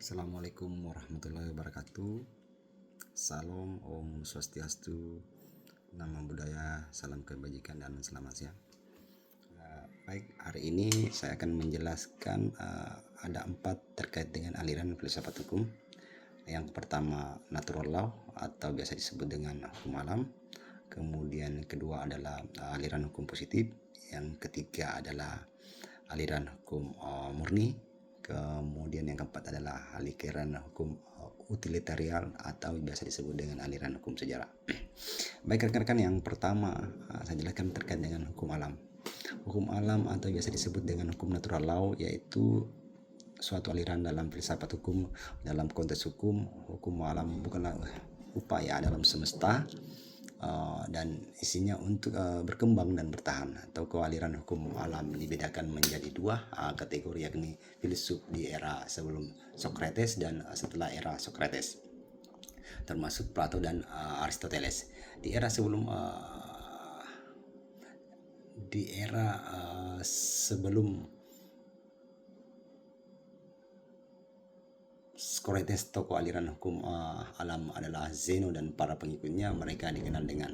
Assalamualaikum warahmatullahi wabarakatuh. Salam, Om Swastiastu, Namo Buddhaya, salam kebajikan dan selamat siang. Baik, hari ini saya akan menjelaskan ada 4 terkait dengan aliran filsafat hukum. Yang pertama natural law atau biasa disebut dengan hukum alam. Kemudian kedua adalah aliran hukum positif. Yang ketiga adalah aliran hukum murni. Kemudian yang keempat adalah aliran hukum utilitarian atau biasa disebut dengan aliran hukum sejarah. Baik rekan-rekan, yang pertama saya jelaskan terkait dengan hukum alam. Hukum alam atau biasa disebut dengan hukum natural law yaitu suatu aliran dalam filsafat hukum. Dalam konteks hukum alam bukanlah upaya dalam semesta dan isinya untuk berkembang dan bertahan. Atau aliran hukum alam dibedakan menjadi 2 kategori, yakni filsuf di era sebelum Socrates dan setelah era Socrates, termasuk Plato dan Aristoteles. Di era sebelum Socrates, tokoh aliran hukum alam adalah Zeno dan para pengikutnya. Mereka dikenal dengan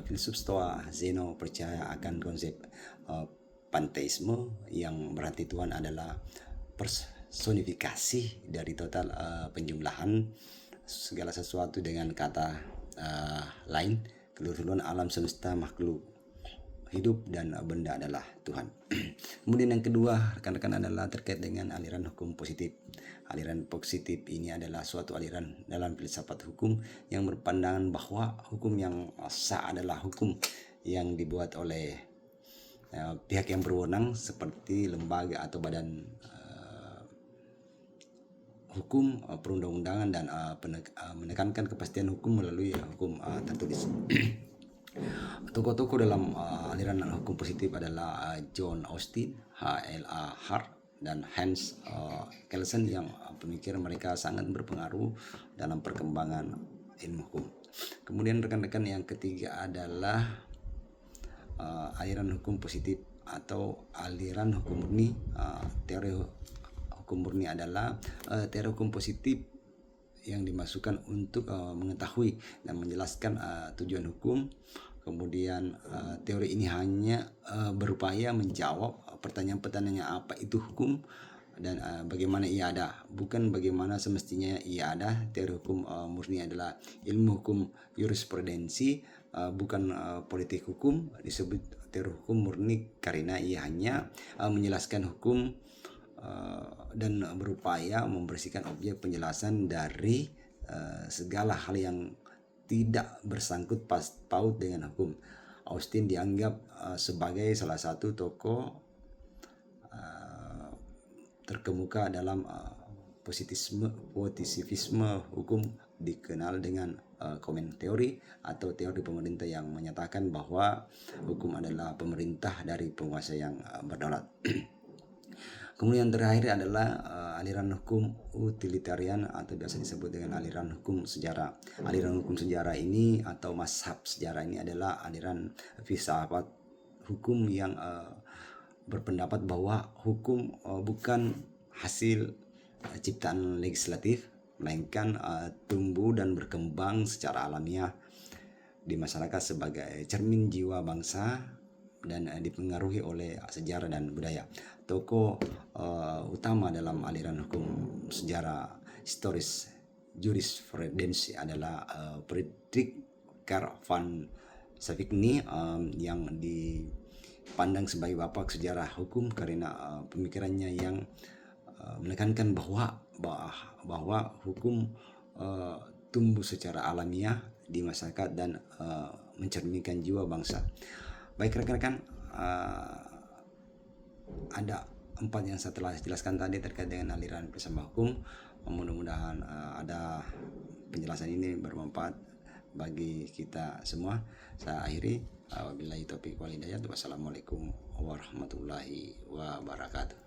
filsuf Stoa. Zeno percaya akan konsep panteisme yang berarti Tuhan adalah personifikasi dari total penjumlahan segala sesuatu dengan kata lain. Keseluruhan alam semesta, makhluk hidup dan benda adalah Tuhan. Kemudian yang kedua rekan-rekan adalah terkait dengan aliran hukum positif. Aliran positif ini adalah suatu aliran dalam filsafat hukum yang berpandangan bahwa hukum yang sah adalah hukum yang dibuat oleh pihak yang berwenang seperti lembaga atau badan hukum, perundang-undangan, dan menekankan kepastian hukum melalui hukum tertulis. Tokoh-tokoh dalam aliran hukum positif adalah John Austin, H.L.A. Hart, dan Hans Kelsen, yang pemikiran mereka sangat berpengaruh dalam perkembangan ilmu hukum. Kemudian rekan-rekan, yang ketiga adalah aliran hukum positif atau aliran hukum murni. Teori hukum murni adalah teori hukum positif yang dimasukkan untuk mengetahui dan menjelaskan tujuan hukum. Kemudian teori ini hanya berupaya menjawab pertanyaan-pertanyaan apa itu hukum dan bagaimana ia ada, bukan bagaimana semestinya ia ada. Teori hukum murni adalah ilmu hukum jurisprudensi, bukan politik hukum. Disebut teori hukum murni karena ia hanya menjelaskan hukum dan berupaya membersihkan objek penjelasan dari segala hal yang tidak bersangkut paut dengan hukum. Austin dianggap sebagai salah satu tokoh terkemuka dalam positivisme hukum, dikenal dengan komen teori atau teori pemerintah yang menyatakan bahwa hukum adalah pemerintah dari penguasa yang berdaulat. Kemudian terakhir adalah aliran hukum utilitarian atau biasa disebut dengan aliran hukum sejarah. Aliran hukum sejarah ini atau mazhab sejarah ini adalah aliran filsafat hukum yang berpendapat bahwa hukum bukan hasil ciptaan legislatif, melainkan tumbuh dan berkembang secara alamiah di masyarakat sebagai cermin jiwa bangsa dan dipengaruhi oleh sejarah dan budaya. Tokoh utama dalam aliran hukum sejarah historis jurisprudensi adalah Friedrich Karl von Savigny, yang dipandang sebagai bapak sejarah hukum karena pemikirannya yang menekankan bahwa hukum tumbuh secara alamiah di masyarakat dan mencerminkan jiwa bangsa. Baik rekan-rekan, ada 4 yang saya telah jelaskan tadi terkait dengan aliran filsafat hukum. Mudah-mudahan ada penjelasan ini bermanfaat bagi kita semua. Saya akhiri. Wabillahi taufiq wal hidayah. Wassalamualaikum warahmatullahi wabarakatuh.